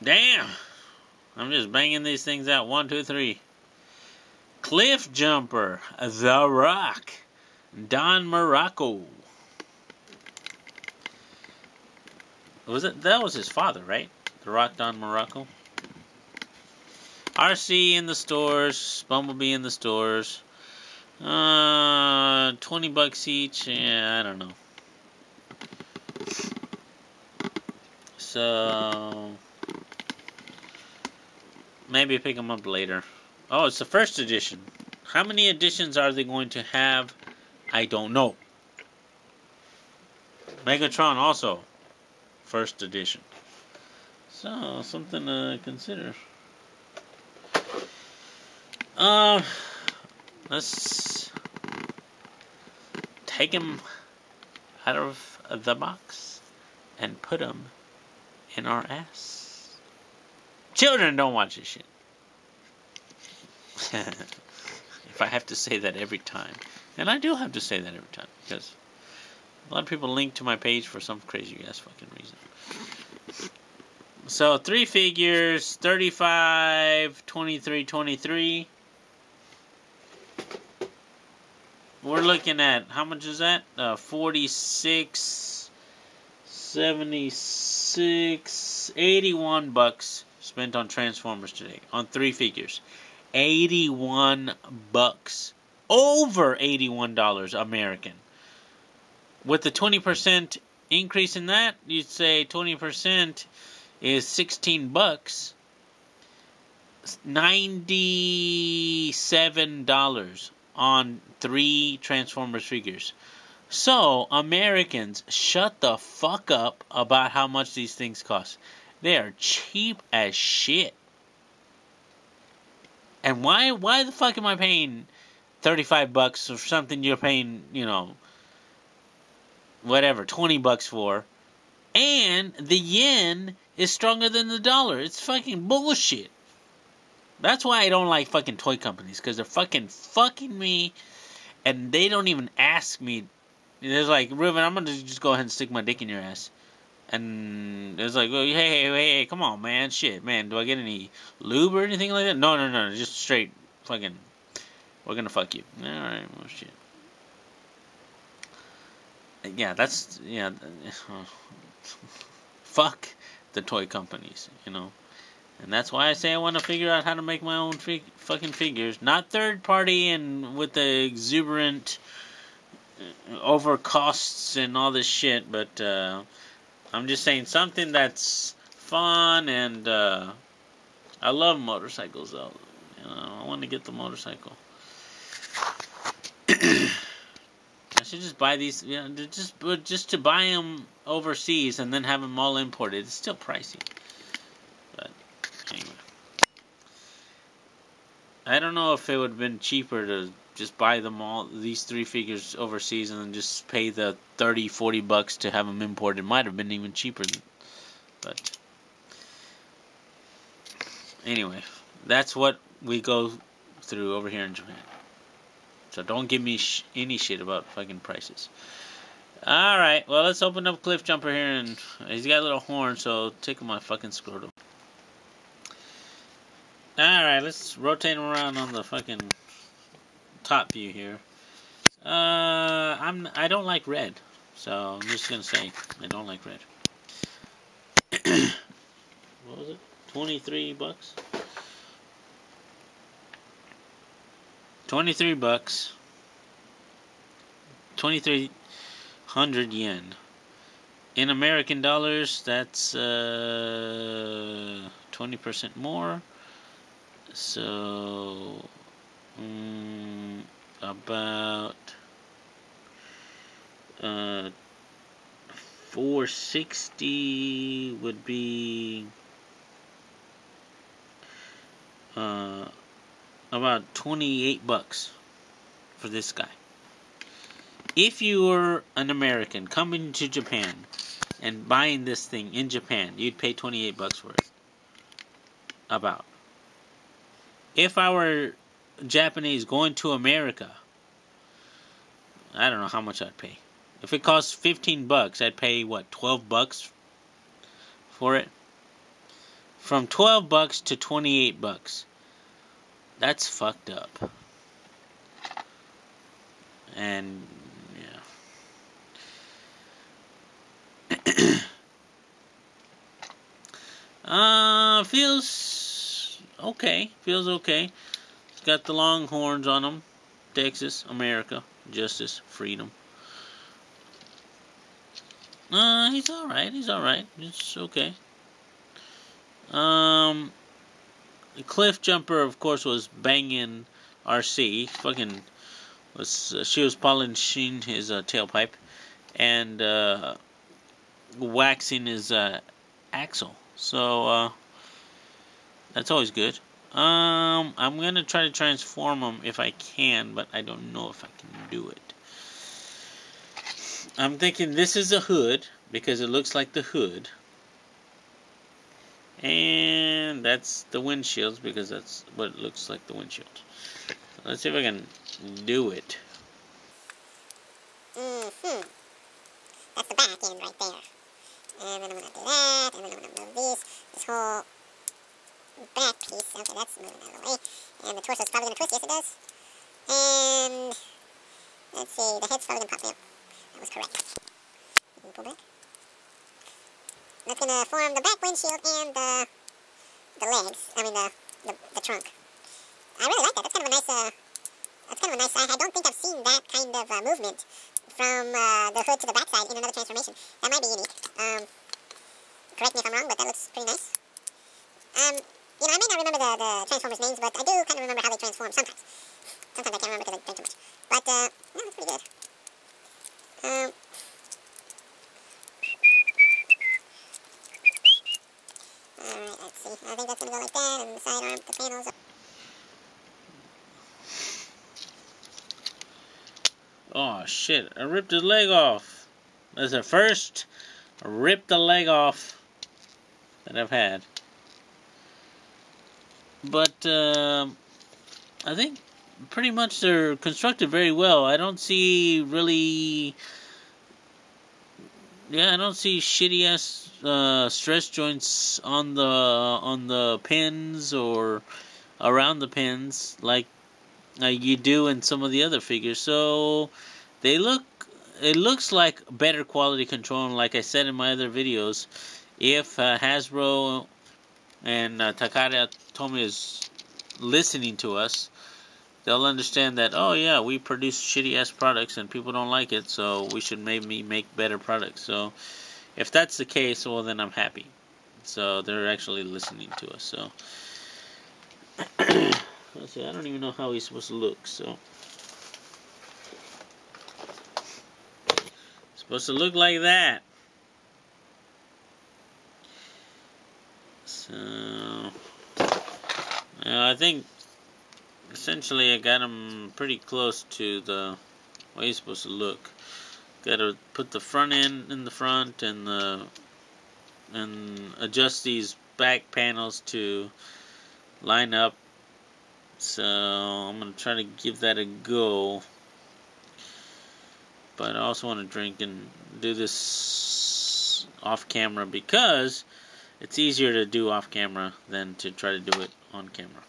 Damn. I'm just banging these things out. 1, 2, 3. Cliffjumper. The Rock. Don Morocco. That was his father, right? The Rock, Don Morocco. RC in the stores. Bumblebee in the stores. $20 each. Yeah, I don't know. So maybe pick them up later. Oh, it's the first edition. How many editions are they going to have? I don't know. Megatron also. First edition. So, something to consider. Let's take him out of the box and put him in our ass. Children don't watch this shit. If I have to say that every time. And I do have to say that every time. Because a lot of people link to my page for some crazy ass fucking reason. So 3 figures, 35, 23, 23. We're looking at, how much is that? 46, 76, 81 bucks spent on Transformers today. On 3 figures. 81 bucks. Over $81 American. With the 20% increase in that, you'd say 20% is 16 bucks. $97 on 3 Transformers figures. So, Americans, shut the fuck up about how much these things cost. They are cheap as shit. And why the fuck am I paying 35 bucks for something you're paying, whatever, 20 bucks for? And the yen is stronger than the dollar. It's fucking bullshit. That's why I don't like fucking toy companies, because they're fucking me, and they don't even ask me. There's like, Ruben, I'm gonna just go ahead and stick my dick in your ass. And it's like, well, hey, come on, man, shit, man, do I get any lube or anything like that? No, just straight fucking, we're gonna fuck you. Alright, well, shit. Yeah, fuck the toy companies, And that's why I say I want to figure out how to make my own fucking figures. Not third party and with the exuberant over costs and all this shit, but I'm just saying something that's fun, and I love motorcycles though. I want to get the motorcycle. I should just buy these, just to buy them overseas and then have them all imported. It's still pricey. But anyway, I don't know if it would have been cheaper to just buy them all, these 3 figures overseas, and then just pay the $30-40 to have them imported. It might have been even cheaper. But anyway, that's what we go through over here in Japan. So don't give me any shit about fucking prices. Alright, well, let's open up Cliffjumper here, and he's got a little horn, so tickle my fucking scrotum. Alright, let's rotate him around on the fucking top view here. I don't like red, so I'm just gonna say I don't like red. What was it? 23 bucks? 23 bucks. 2,300 yen. In American dollars, that's 20% more. So about 460 would be about 28 bucks for this guy. If you were an American coming to Japan and buying this thing in Japan, you'd pay 28 bucks for it. About. If I were Japanese going to America, I don't know how much I'd pay. If it costs 15 bucks, I'd pay, what, 12 bucks for it? from $12 to $28. That's fucked up. And yeah. Feels okay. Feels okay. It's got the long horns on them. Texas, America, justice, freedom. He's alright. He's alright. It's okay. Cliffjumper, of course, was banging RC. Fucking she was polishing his tailpipe and waxing his axle. So that's always good. I'm gonna try to transform him if I can, but I don't know if I can do it. I'm thinking this is a hood because it looks like the hood. And that's the windshields because that's what it looks like, the windshield. Let's see if I can do it. That's the back end right there. And then I'm going to do that, and then I'm going to move this whole back piece. Okay, that's moving out of the way. And the torso is probably going to twist. Yes, it does. And let's see, the head's probably going to pop. Yep, that was correct. Pull back. That's going to form the back windshield and the legs. I mean, the trunk. I really like that. That's kind of a nice. That's kind of a nice. I don't think I've seen that kind of movement from the hood to the backside in another transformation. That might be unique. Correct me if I'm wrong, but that looks pretty nice. You know, I may not remember the Transformers names, but I do kind of remember how they transform sometimes. Sometimes I can't remember because I drink too much. But, no, that's pretty good. Alright, let's see. I think that's going to go like that, and the sidearm, the panels are... Oh shit, I ripped his leg off. That's the first rip the leg off that I've had. But I think pretty much they're constructed very well. I don't see really... Yeah, I don't see shitty ass stress joints on the pins or around the pins like you do in some of the other figures. So it looks like better quality control. And like I said in my other videos, if Hasbro and Takara Tomy is listening to us, they'll understand that, oh yeah, we produce shitty ass products and people don't like it, so we should maybe make better products. So if that's the case, well then I'm happy. So they're actually listening to us. So let's see, I don't even know how he's supposed to look. So it's supposed to look like that. So I think essentially I got him pretty close to the way he's supposed to look. Got to put the front end in the front and adjust these back panels to line up. So I'm gonna try to give that a go. But I also want to drink and do this off camera because it's easier to do off camera than to try to do it on camera.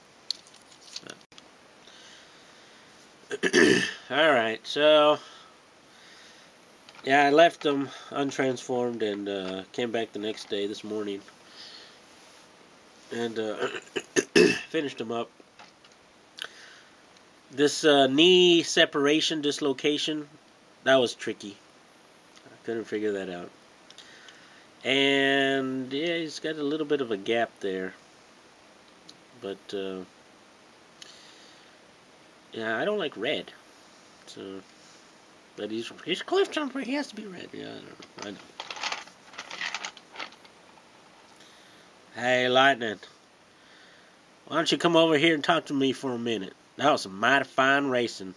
Alright, so yeah, I left them untransformed and came back the next day, this morning, and finished them up. This knee separation dislocation, that was tricky. I couldn't figure that out. And yeah, he's got a little bit of a gap there. But yeah, I don't like red. So, but he's Cliffjumper. He has to be red. Yeah, I know. Hey, Lightning. Why don't you come over here and talk to me for a minute? That was some mighty fine racing.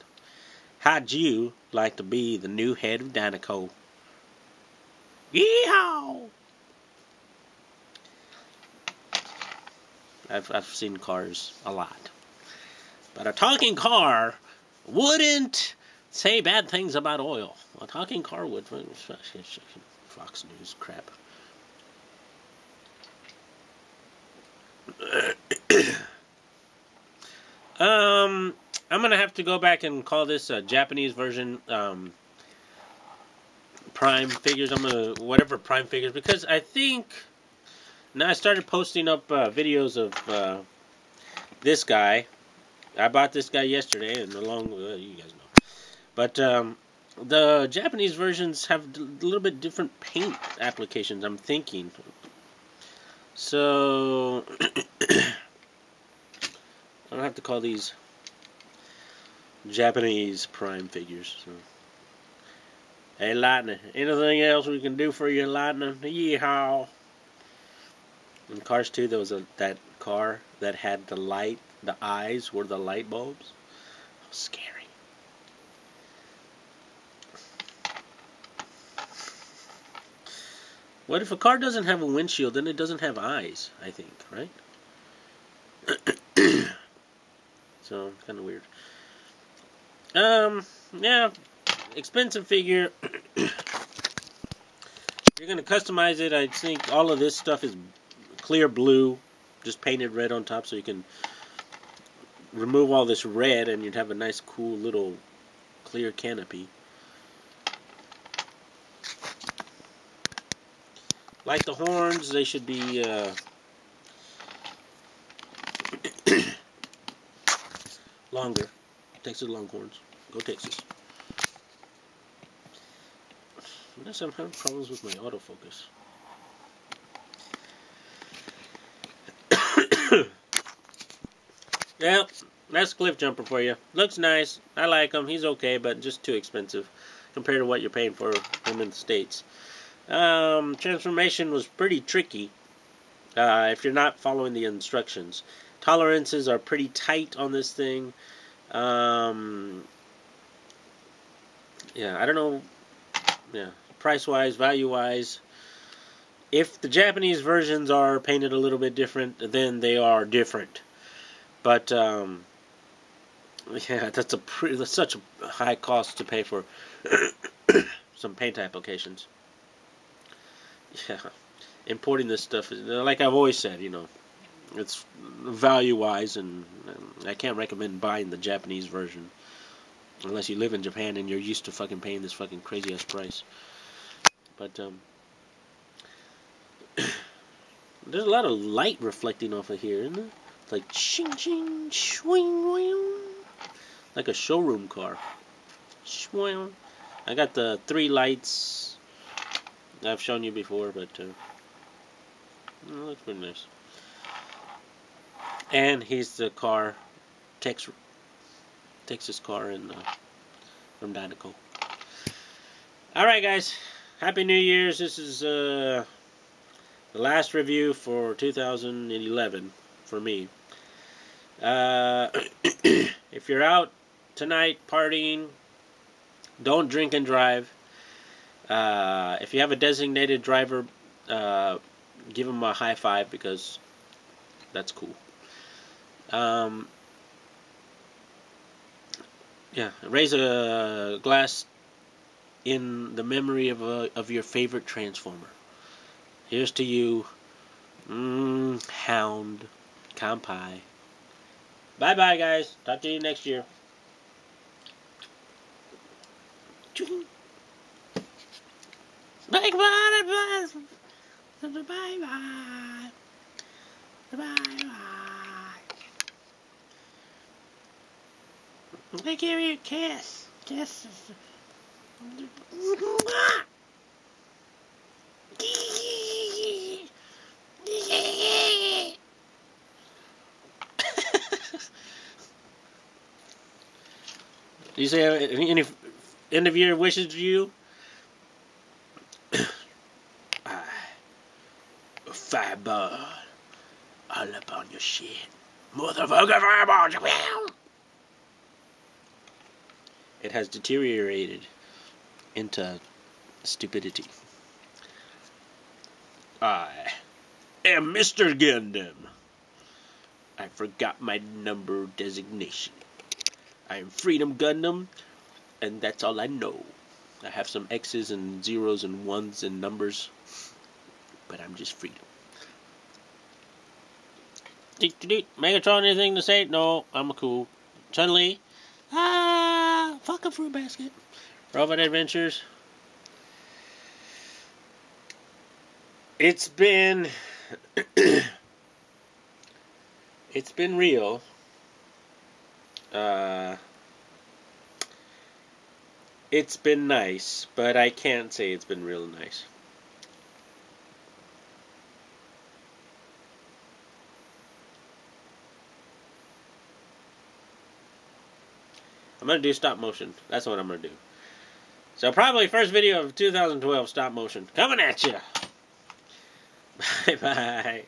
How'd you like to be the new head of Dynaco? Yeehaw! I've seen cars a lot. But a talking car wouldn't say bad things about oil. A talking car would. Fox News crap. going to have to go back and call this a Japanese version Prime figures. I'm going to, whatever Prime figures, because I think, now I started posting up videos of this guy. I bought this guy yesterday, and along with, you guys know. But the Japanese versions have a little bit different paint applications, I'm thinking. So, I don't have to call these Japanese Prime figures. So. Hey, Lightning, anything else we can do for you, Lightning? Yeehaw! In Cars 2, there was that car that had the light, the eyes were the light bulbs. It was scary. What if a car doesn't have a windshield, then it doesn't have eyes, I think, right? So, kind of weird. Yeah, expensive figure. You're going to customize it. I think all of this stuff is clear blue, just painted red on top, so you can remove all this red and you'd have a nice, cool little clear canopy. Like the horns, they should be longer. Texas Longhorns. Go Texas. I guess I'm having problems with my autofocus. Yeah, that's Cliffjumper for you. Looks nice. I like him. He's okay, but just too expensive compared to what you're paying for him in the States. Transformation was pretty tricky if you're not following the instructions. Tolerances are pretty tight on this thing. Yeah, I don't know. Yeah, price-wise, value-wise. If the Japanese versions are painted a little bit different, then they are different. But yeah, that's such a high cost to pay for some paint applications. Yeah, importing this stuff is, like I've always said, it's value-wise, and I can't recommend buying the Japanese version unless you live in Japan and you're used to fucking paying this fucking crazy-ass price. But there's a lot of light reflecting off of here, isn't there? It's like ching ching swing wing, like a showroom car. Swing. I got the 3 lights I've shown you before, but it looks pretty nice. And he's the car, Texas car from Dynaco. All right, guys. Happy New Year's. This is the last review for 2011 for me. If you're out tonight partying, don't drink and drive. If you have a designated driver, give him a high five, because that's cool. Yeah, raise a glass in the memory of your favorite Transformer. Here's to you, Hound, Kampai. Bye-bye, guys. Talk to you next year. Bye-bye. Bye-bye. Bye-bye. Let me give you a kiss. Kiss. Do you say any end of year wishes to you? Fireball all up on your shit. Motherfucker, fireball! It has deteriorated into stupidity. I am Mr. Gundam. I forgot my number designation. I am Freedom Gundam, and that's all I know. I have some X's and zeros and ones and numbers, but I'm just Freedom. Megatron, anything to say? No, I'm cool. Chun-Li, Fuck a fruit basket. Robot Adventures. It's been it's been real. It's been nice, but I can't say it's been real nice. I'm going to do stop motion. That's what I'm going to do. So probably first video of 2012 stop motion. Coming at you. Bye-bye.